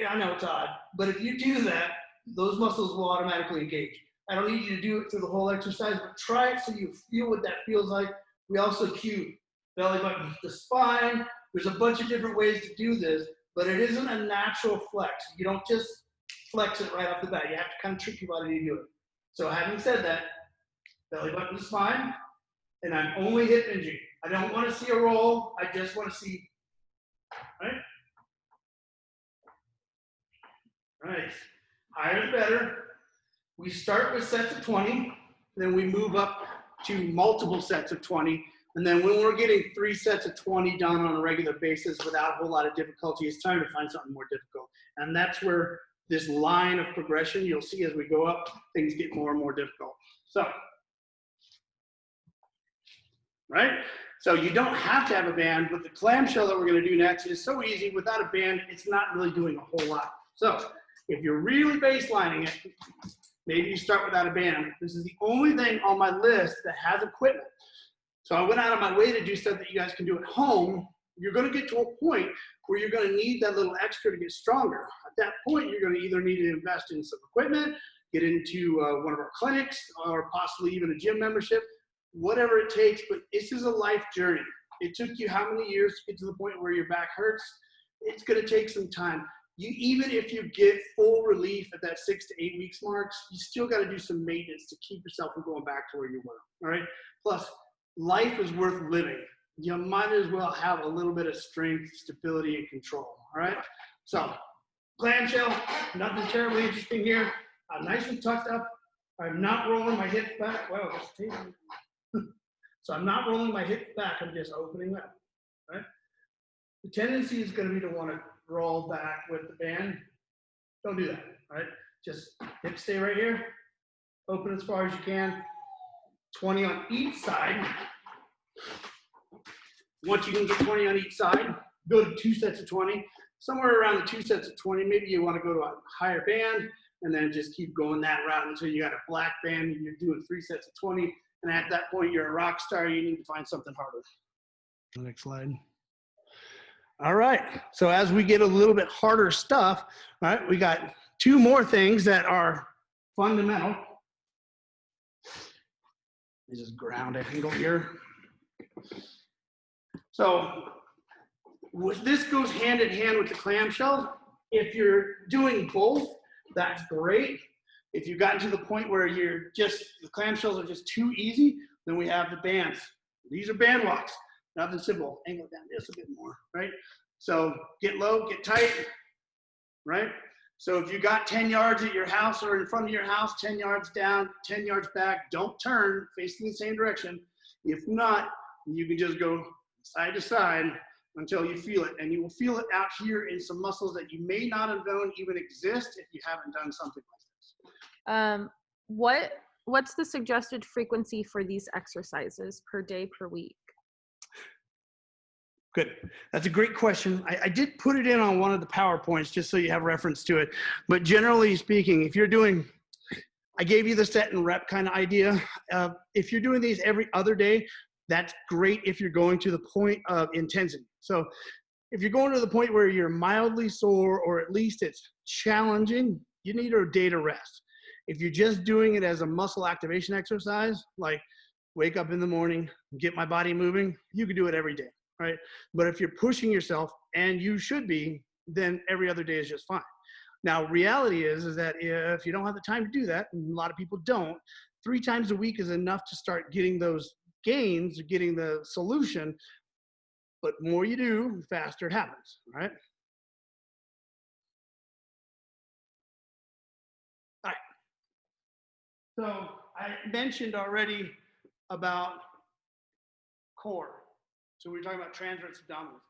I know it's odd, but if you do that, those muscles will automatically engage. I don't need you to do it through the whole exercise, but try it so you feel what that feels like. We also cue belly button, the spine. There's a bunch of different ways to do this, but it isn't a natural flex. You don't just flex it right off the bat. You have to kind of trick your body to do it. So having said that, belly button to spine, and I'm only hip hinging. I don't want to see a roll. I just want to see, right? Nice. Higher the better. We start with sets of 20, then we move up to multiple sets of 20. And then when we're getting 3 sets of 20 done on a regular basis without a whole lot of difficulty, it's time to find something more difficult. And that's where this line of progression, you'll see as we go up, things get more and more difficult. So, right? So you don't have to have a band, but the clamshell that we're gonna do next is so easy. Without a band, it's not really doing a whole lot. So if you're really baselining it, maybe you start without a band. This is the only thing on my list that has equipment. So I went out of my way to do stuff that you guys can do at home. You're gonna get to a point where you're gonna need that little extra to get stronger. At that point, you're gonna either need to invest in some equipment, get into one of our clinics, or possibly even a gym membership, whatever it takes, but this is a life journey. It took you how many years to get to the point where your back hurts? It's gonna take some time. Even if you get full relief at that 6 to 8 weeks marks, you still gotta do some maintenance to keep yourself from going back to where you were, all right? Plus, life is worth living. You might as well have a little bit of strength, stability, and control, all right? So, clamshell, nothing terribly interesting here. I'm nice and tucked up. I'm not rolling my hips back. Wow, this table. So I'm not rolling my hips back, I'm just opening up, right? The tendency is gonna be to wanna roll back with the band. Don't do that, right? Just hips stay right here. Open as far as you can. 20 on each side. Once you can get 20 on each side, go to 2 sets of 20. Somewhere around the 2 sets of 20, maybe you want to go to a higher band and then just keep going that route until you got a black band and you're doing 3 sets of 20. And at that point, you're a rock star. You need to find something harder. Next slide. All right. So as we get a little bit harder stuff, all right, we got 2 more things that are fundamental. This is ground angle here. So this goes hand in hand with the clamshell. If you're doing both, that's great. If you've gotten to the point where the clamshells are just too easy, then we have the bands. These are band walks, nothing simple. Angle down just a bit more, right? So get low, get tight, right? So if you got 10 yards at your house or in front of your house, 10 yards down, 10 yards back, don't turn, facing the same direction. If not, you can just go side to side until you feel it. And you will feel it out here in some muscles that you may not have known even exist if you haven't done something like this. What's the suggested frequency for these exercises per day, per week? Good. That's a great question. I did put it in on one of the PowerPoints just so you have reference to it. But generally speaking, if you're doing, I gave you the set and rep kind of idea. If you're doing these every other day, that's great if you're going to the point of intensity. So if you're going to the point where you're mildly sore or at least it's challenging, you need a day to rest. If you're just doing it as a muscle activation exercise, like wake up in the morning, get my body moving, you can do it every day. Right? But if you're pushing yourself, and you should be, then every other day is just fine. Now, reality is that if you don't have the time to do that, and a lot of people don't, 3 times a week is enough to start getting those gains, getting the solution. But the more you do, the faster it happens, right? All right. So I mentioned already about core. So we're talking about transverse abdominis.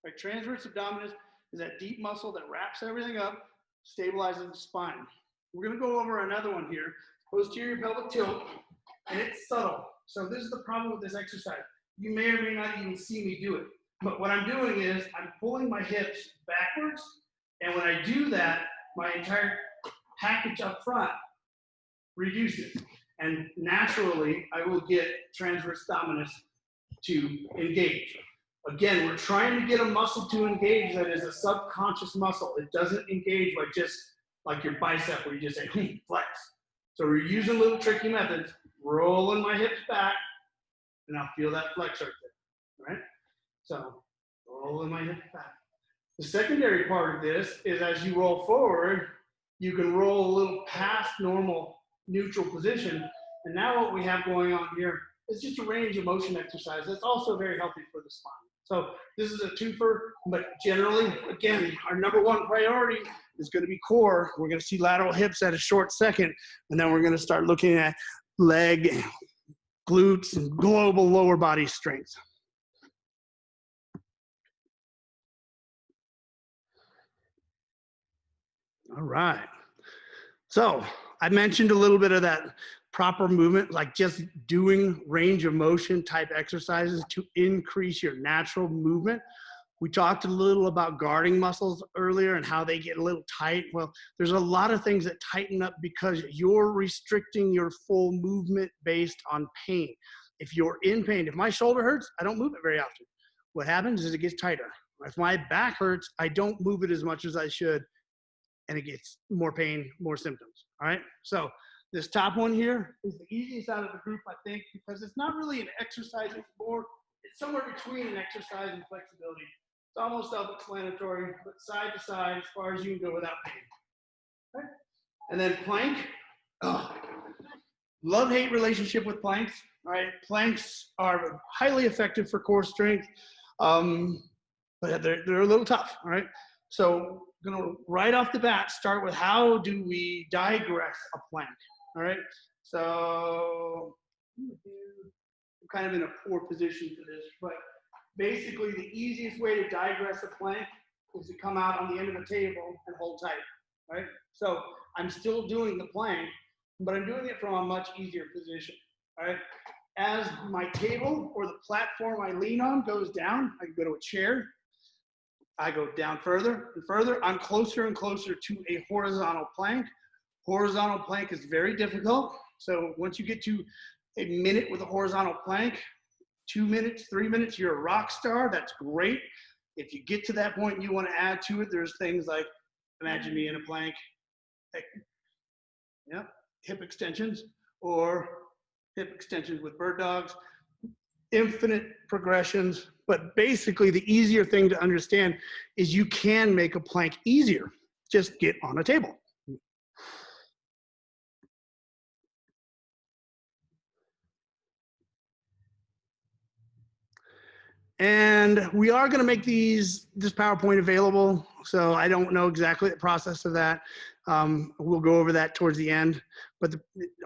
Right, transverse abdominis is that deep muscle that wraps everything up, stabilizes the spine. We're gonna go over another one here, posterior pelvic tilt, and it's subtle. So this is the problem with this exercise. You may or may not even see me do it. But what I'm doing is I'm pulling my hips backwards, and when I do that, my entire package up front reduces. And naturally, I will get transverse abdominis to engage. Again, we're trying to get a muscle to engage that is a subconscious muscle. It doesn't engage by just like your bicep where you just say, flex. So we're using little tricky methods, rolling my hips back, and I'll feel that flex right there, right? So rolling my hips back. The secondary part of this is as you roll forward, you can roll a little past normal neutral position. And now what we have going on here is just a range of motion exercise that's also very healthy for the spine. So this is a twofer, but generally, again, our number one priority is going to be core. We're going to see lateral hips at a short second, and then we're going to start looking at leg, glutes, and global lower body strength. All right. So I mentioned a little bit of that proper movement, like just doing range of motion type exercises to increase your natural movement. We talked a little about guarding muscles earlier and how they get a little tight. Well, there's a lot of things that tighten up because you're restricting your full movement based on pain. If you're in pain, if my shoulder hurts, I don't move it very often. What happens is it gets tighter. If my back hurts, I don't move it as much as I should, and it gets more pain, more symptoms. All right. So this top one here is the easiest out of the group, I think, because it's not really an exercise. It's somewhere between an exercise and flexibility. It's almost self-explanatory, but side to side as far as you can go without pain. Okay. And then plank. Oh, love-hate relationship with planks. All right. Planks are highly effective for core strength, but they're a little tough. All right. So I'm going to right off the bat start with how do we digress a plank. All right. So I'm kind of in a poor position for this, but basically the easiest way to digress a plank is to come out on the end of the table and hold tight. Right. So I'm still doing the plank, but I'm doing it from a much easier position. All right. As my table or the platform I lean on goes down, I can go to a chair. I go down further and further. I'm closer and closer to a horizontal plank. Horizontal plank is very difficult. So once you get to a minute with a horizontal plank, 2 minutes, 3 minutes, you're a rock star. That's great. If you get to that point and you want to add to it, there's things like, imagine me in a plank, hip extensions, or hip extensions with bird dogs, infinite progressions. But basically the easier thing to understand is you can make a plank easier. Just get on a table. And we are going to make this PowerPoint available. So I don't know exactly the process of that. We'll go over that towards the end. But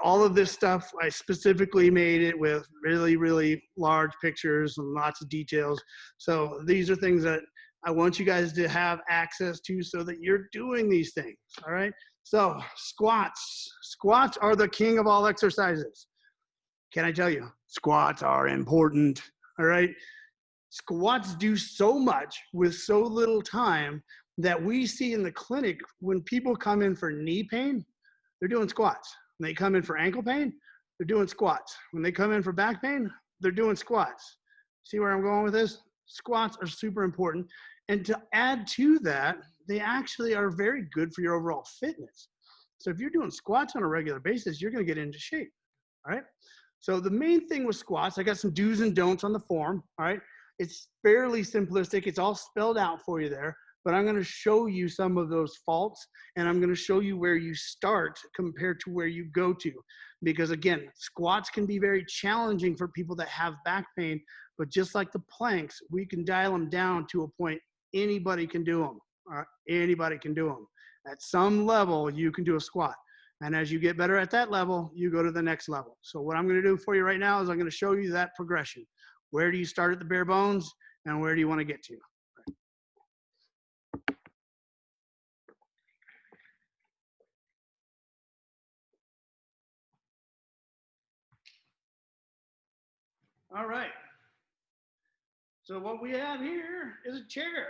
all of this stuff, I specifically made it with really, really large pictures and lots of details. So these are things that I want you guys to have access to so that you're doing these things. All right. So squats. Squats are the king of all exercises. Can I tell you? Squats are important. All right. Squats do so much with so little time that we see in the clinic when people come in for knee pain, they're doing squats. When they come in for ankle pain, they're doing squats. When they come in for back pain, they're doing squats. See where I'm going with this? Squats are super important. And to add to that, they actually are very good for your overall fitness. So if you're doing squats on a regular basis, you're going to get into shape. All right. So the main thing with squats, I got some do's and don'ts on the form. All right. It's fairly simplistic. It's all spelled out for you there, but I'm going to show you some of those faults, and I'm going to show you where you start compared to where you go to. Because again, squats can be very challenging for people that have back pain, but just like the planks, we can dial them down to a point anybody can do them. Anybody can do them. At some level, you can do a squat. And as you get better at that level, you go to the next level. So what I'm going to do for you right now is I'm going to show you that progression. Where do you start at the bare bones and where do you want to get to? All right. So what we have here is a chair.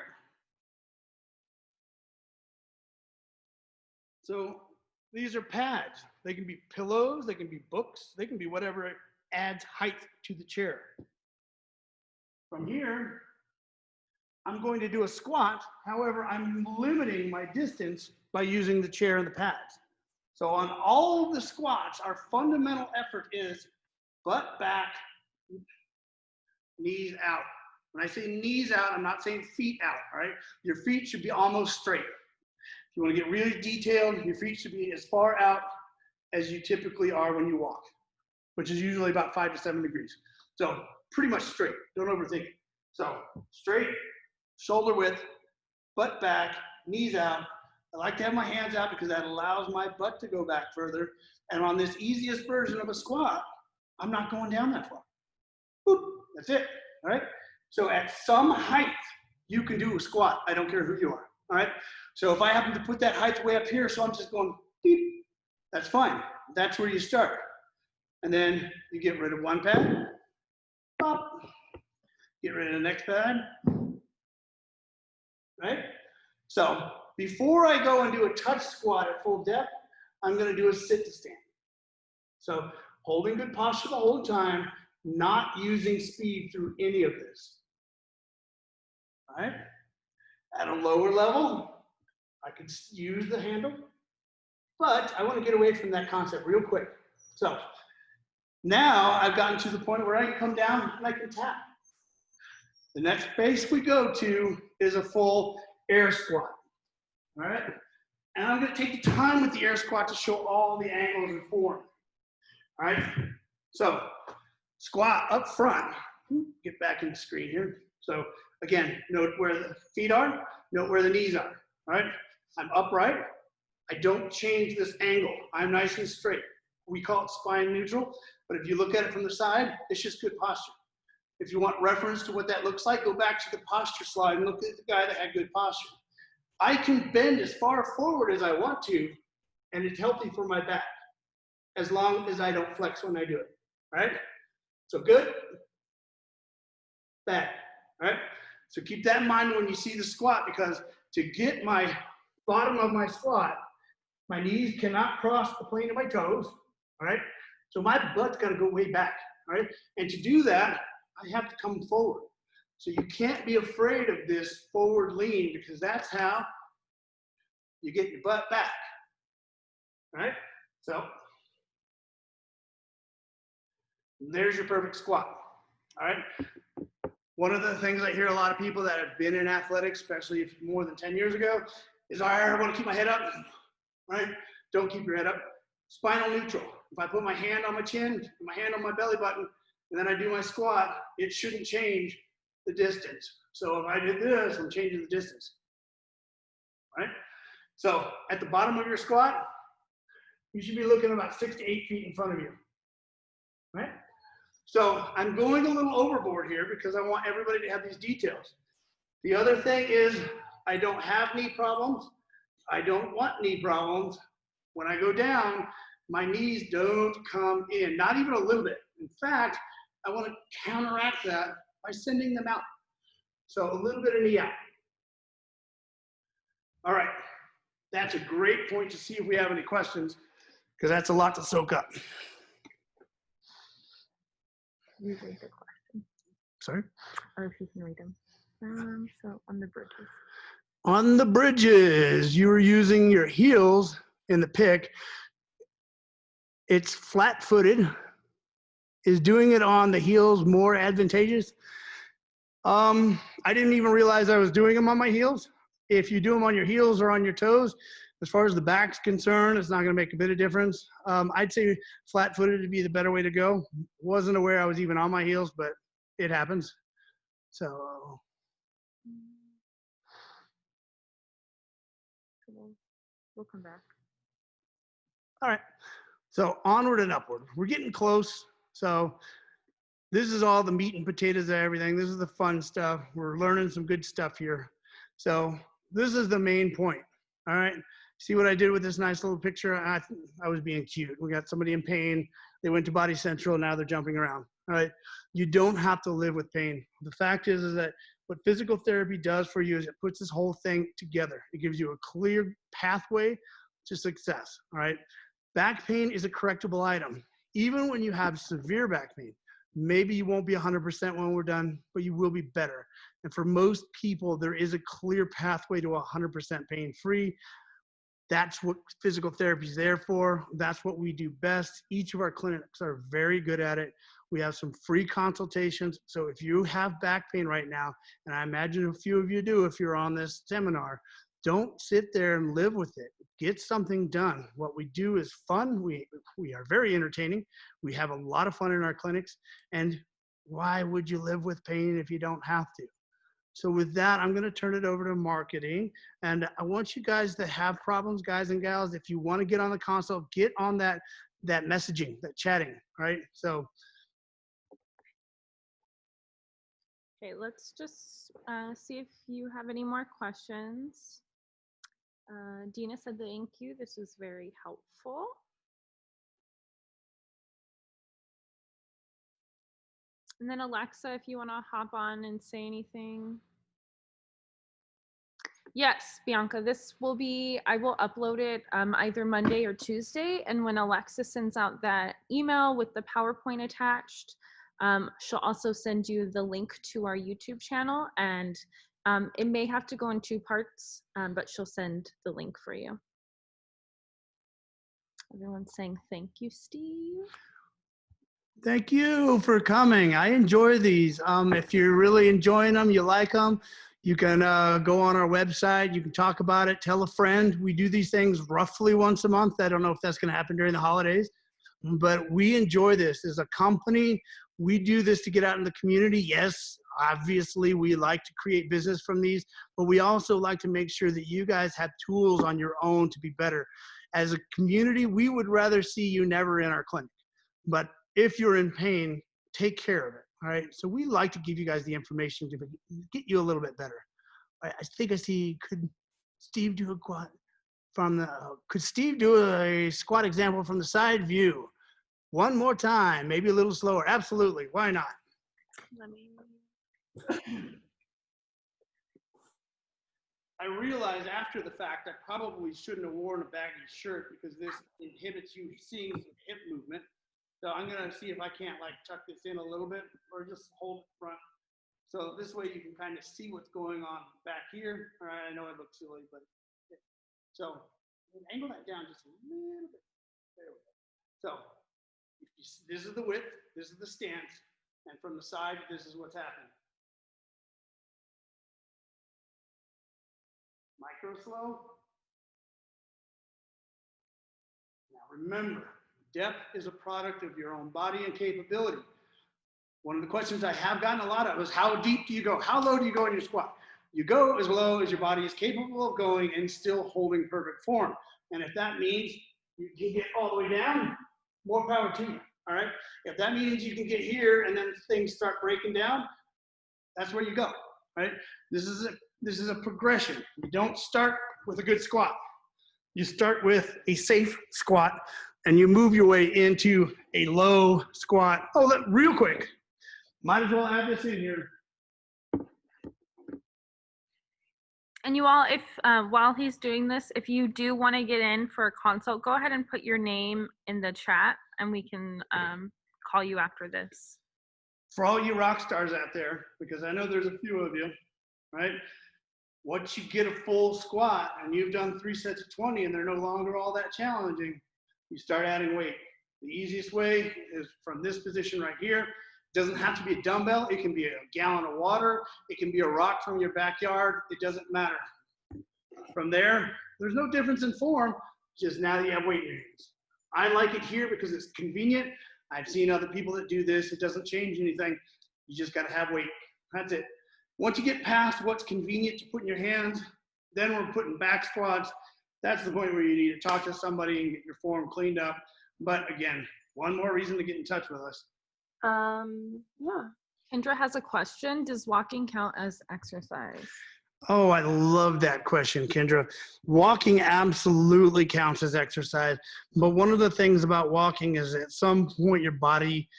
So these are pads. They can be pillows, they can be books, they can be whatever adds height to the chair. From here, I'm going to do a squat. However, I'm limiting my distance by using the chair and the pads. So on all of the squats, our fundamental effort is butt back, knees out. When I say knees out, I'm not saying feet out, all right? Your feet should be almost straight. If you want to get really detailed, your feet should be as far out as you typically are when you walk, which is usually about 5 to 7 degrees. So pretty much straight, don't overthink it. So straight, shoulder width, butt back, knees out. I like to have my hands out because that allows my butt to go back further. And on this easiest version of a squat, I'm not going down that far. Boop, that's it, all right? So at some height, you can do a squat. I don't care who you are, all right? So if I happen to put that height way up here, so I'm just going beep, that's fine. That's where you start. And then you get rid of one pad, pop, get rid of the next pad, right? So before I go and do a touch squat at full depth, I'm gonna do a sit to stand. So holding good posture the whole time, not using speed through any of this, all right? At a lower level, I could use the handle, but I want to get away from that concept real quick. So now I've gotten to the point where I can come down and I can tap. The next base we go to is a full air squat, all right? And I'm going to take the time with the air squat to show all the angles and form, all right? So squat up front, get back in the screen here. So again, note where the feet are, note where the knees are, all right? I'm upright. I don't change this angle. I'm nice and straight. We call it spine neutral, but if you look at it from the side, it's just good posture. If you want reference to what that looks like, go back to the posture slide and look at the guy that had good posture. I can bend as far forward as I want to, and it's healthy for my back, as long as I don't flex when I do it, all right? So good, bad, all right? So keep that in mind when you see the squat, because to get my bottom of my squat, my knees cannot cross the plane of my toes, all right? So my butt's gotta go way back, all right? And to do that, I have to come forward. So you can't be afraid of this forward lean, because that's how you get your butt back, all right? So there's your perfect squat, all right? One of the things I hear a lot of people that have been in athletics, especially if more than 10 years ago, is I want to keep my head up, right? Don't keep your head up. Spinal neutral. If I put my hand on my chin, my hand on my belly button, and then I do my squat, it shouldn't change the distance. So if I did this, I'm changing the distance, right? So at the bottom of your squat, you should be looking about 6 to 8 feet in front of you, right? So I'm going a little overboard here because I want everybody to have these details. The other thing is I don't have knee problems. I don't want knee problems. When I go down, my knees don't come in, not even a little bit. In fact, I want to counteract that by sending them out. So a little bit of knee out. All right, that's a great point to see if we have any questions, because that's a lot to soak up. You read the question, Sorry? or if you can read them. So on the bridges. On the bridges, you were using your heels in the pick. It's flat-footed. Is doing it on the heels more advantageous? I didn't even realize I was doing them on my heels. If you do them on your heels or on your toes, as far as the back's concerned, it's not going to make a bit of difference. I'd say flat-footed would be the better way to go. Wasn't aware I was even on my heels, but it happens. So We'll come back. all right. So onward and upward. We're getting close. So This is all the meat and potatoes of everything. This is the fun stuff. We're learning some good stuff here. So this is the main point. All right. See what I did with this nice little picture? I was being cute. We got somebody in pain. They went to Body Central. Now they're jumping around. All right. You don't have to live with pain. The fact is that what physical therapy does for you is it puts this whole thing together. It gives you a clear pathway to success. All right. Back pain is a correctable item. Even when you have severe back pain, maybe you won't be 100% when we're done, but you will be better. And for most people, there is a clear pathway to 100% pain-free. That's what physical therapy is there for. That's what we do best. Each of our clinics are very good at it. We have some free consultations. So if you have back pain right now, and I imagine a few of you do if you're on this seminar, don't sit there and live with it. Get something done. What we do is fun. We are very entertaining. We have a lot of fun in our clinics. And why would you live with pain if you don't have to? So with that, I'm going to turn it over to marketing. And I want you guys that have problems, guys and gals, if you want to get on the console, get on that messaging, that chatting, right? So. Okay, let's just see if you have any more questions. Dina said thank you. This was very helpful. And then Alexa, if you want to hop on and say anything. Yes, Bianca, this will be, I will upload it either Monday or Tuesday. And when Alexa sends out that email with the PowerPoint attached, she'll also send you the link to our YouTube channel. And it may have to go in 2 parts, but she'll send the link for you. Everyone's saying thank you, Steve. Thank you for coming. I enjoy these. If you're really enjoying them, you like them, you can go on our website. You can talk about it. Tell a friend. We do these things roughly once a month. I don't know if that's going to happen during the holidays, but we enjoy this. As a company, we do this to get out in the community. Yes, obviously, we like to create business from these, but we also like to make sure that you guys have tools on your own to be better. As a community, we would rather see you never in our clinic, but if you're in pain, take care of it, all right? So we like to give you guys the information to get you a little bit better. I think I see, could Steve do a squat from the, could Steve do a squat example from the side view? One more time, maybe a little slower. Absolutely, why not? Let me. I realized after the fact I probably shouldn't have worn a baggy shirt because this inhibits you seeing some hip movement. So I'm gonna see if I can't like tuck this in a little bit or just hold it front. So this way you can kind of see what's going on back here. All right, I know it looks silly, but so angle that down just a little bit. There we go. So if you see, this is the width, this is the stance, and from the side, this is what's happening. Micro slow. Now remember, depth is a product of your own body and capability. One of the questions I have gotten a lot of is how deep do you go? How low do you go in your squat? You go as low as your body is capable of going and still holding perfect form. And if that means you can get all the way down, more power to you, all right? If that means you can get here and then things start breaking down, that's where you go, right? This is a progression. You don't start with a good squat. You start with a safe squat and you move your way into a low squat. Oh, real quick. Might as well add this in here. And you all, if while he's doing this, if you do want to get in for a consult, go ahead and put your name in the chat and we can call you after this. For all you rock stars out there, because I know there's a few of you, right? Once you get a full squat and you've done 3 sets of 20 and they're no longer all that challenging, you start adding weight. The easiest way is from this position right here. It doesn't have to be a dumbbell. It can be a gallon of water. It can be a rock from your backyard. It doesn't matter. From there, there's no difference in form, just now that you have weight in your hands. I like it here because it's convenient. I've seen other people that do this. It doesn't change anything. You just got to have weight. That's it. Once you get past what's convenient to put in your hands, then we're putting back squats. That's the point where you need to talk to somebody and get your form cleaned up. But again, one more reason to get in touch with us. Yeah. Kendra has a question. Does walking count as exercise? Oh, I love that question, Kendra. Walking absolutely counts as exercise, but one of the things about walking is at some point your body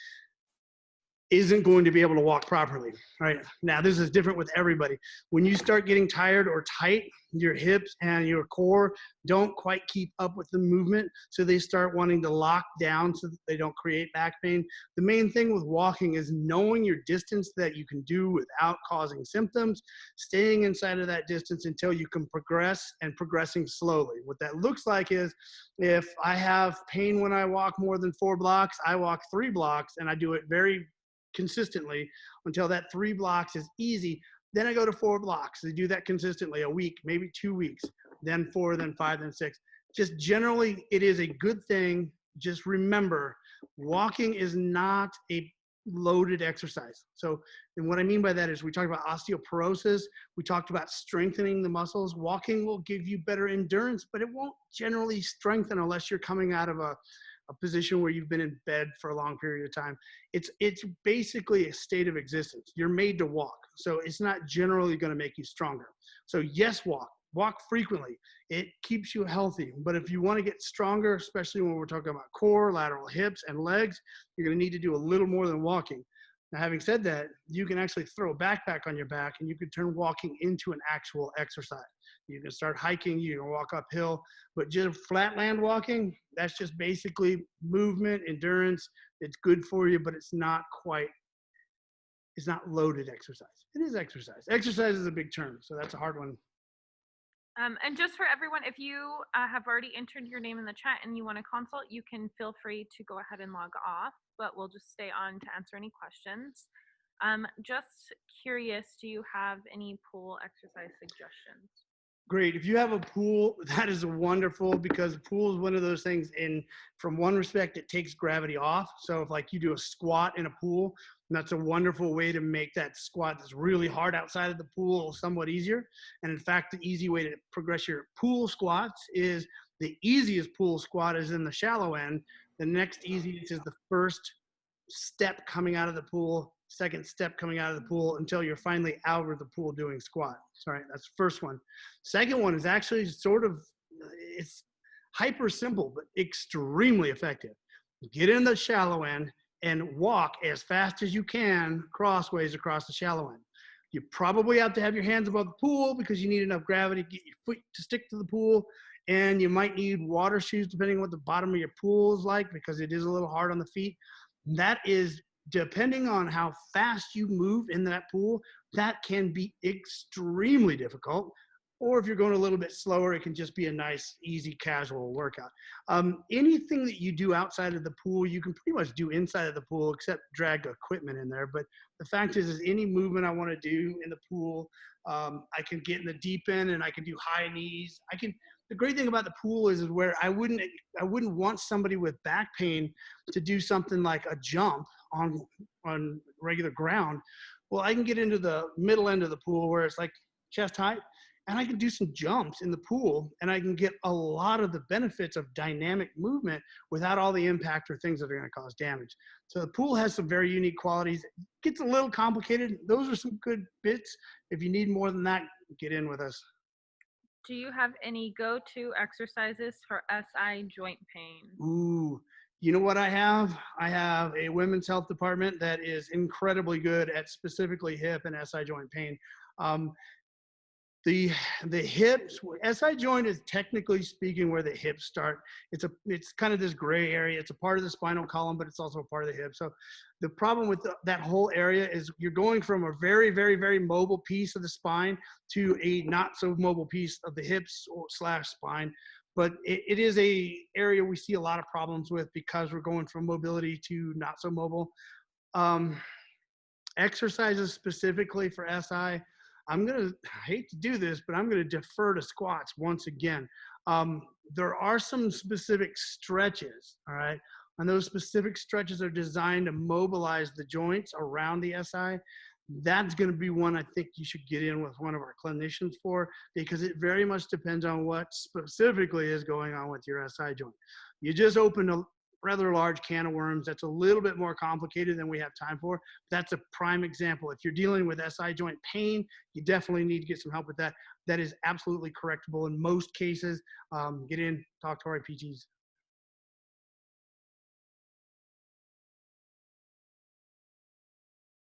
isn't going to be able to walk properly, right? Now, this is different with everybody. When you start getting tired or tight, your hips and your core don't quite keep up with the movement, so they start wanting to lock down so that they don't create back pain. The main thing with walking is knowing your distance that you can do without causing symptoms, staying inside of that distance until you can progress and progressing slowly. What that looks like is if I have pain when I walk more than 4 blocks, I walk 3 blocks and I do it very consistently until that 3 blocks is easy. Then I go to 4 blocks. I do that consistently a week, maybe 2 weeks, then 4, then 5, then 6. Just generally, it is a good thing. Just remember, walking is not a loaded exercise. So, and what I mean by that is we talked about osteoporosis. We talked about strengthening the muscles. Walking will give you better endurance, but it won't generally strengthen unless you're coming out of a position where you've been in bed for a long period of time. It's basically a state of existence. You're made to walk. So it's not generally going to make you stronger. So yes, walk frequently. It keeps you healthy. But if you want to get stronger, especially when we're talking about core, lateral hips, and legs, you're going to need to do a little more than walking. Now, having said that, you can actually throw a backpack on your back and you can turn walking into an actual exercise. You can start hiking, you can walk uphill, but just flatland walking, that's just basically movement, endurance. It's good for you, but it's not loaded exercise. It is exercise. Exercise is a big term, so that's a hard one. And just for everyone, if you have already entered your name in the chat and you want to consult, you can feel free to go ahead and log off, but we'll just stay on to answer any questions. Just curious, do you have any pool exercise suggestions? Great. If you have a pool, that is wonderful because pool is one of those things from one respect, it takes gravity off. So if like you do a squat in a pool, that's a wonderful way to make that squat that's really hard outside of the pool somewhat easier. And in fact, the easy way to progress your pool squats is the easiest pool squat is in the shallow end. The next easiest is the first step coming out of the pool, second step coming out of the pool until you're finally out of the pool doing squats. All right, that's the first one. Second one is actually it's hyper simple, but extremely effective. Get in the shallow end and walk as fast as you can crossways across the shallow end. You probably have to have your hands above the pool because you need enough gravity to get your foot to stick to the pool. And you might need water shoes depending on what the bottom of your pool is like because it is a little hard on the feet. That is depending on how fast you move in that pool, that can be extremely difficult. Or if you're going a little bit slower, it can just be a nice, easy, casual workout. Anything that you do outside of the pool, you can pretty much do inside of the pool except drag equipment in there. But the fact is any movement I want to do in the pool, I can get in the deep end and I can do high knees. The great thing about the pool is where I wouldn't want somebody with back pain to do something like a jump on regular ground. Well, I can get into the middle end of the pool where it's like chest height, and I can do some jumps in the pool, and I can get a lot of the benefits of dynamic movement without all the impact or things that are going to cause damage. So the pool has some very unique qualities. It gets a little complicated. Those are some good bits. If you need more than that, get in with us. Do you have any go-to exercises for SI joint pain? Ooh, you know what I have? I have a women's health department that is incredibly good at specifically hip and SI joint pain. The hips, SI joint is technically speaking where the hips start. It's kind of this gray area. It's a part of the spinal column, but it's also a part of the hip. So the problem with that whole area is you're going from a very, very, very mobile piece of the spine to a not so mobile piece of the hips / spine. But it is a area we see a lot of problems with because we're going from mobility to not so mobile. Exercises specifically for SI, I hate to do this, but I'm going to defer to squats once again. There are some specific stretches, all right? And those specific stretches are designed to mobilize the joints around the SI. That's going to be one I think you should get in with one of our clinicians for, because it very much depends on what specifically is going on with your SI joint. You just opened rather large can of worms. That's a little bit more complicated than we have time for. That's a prime example. If you're dealing with SI joint pain, you definitely need to get some help with that. That is absolutely correctable in most cases. Get in, talk to our PTs.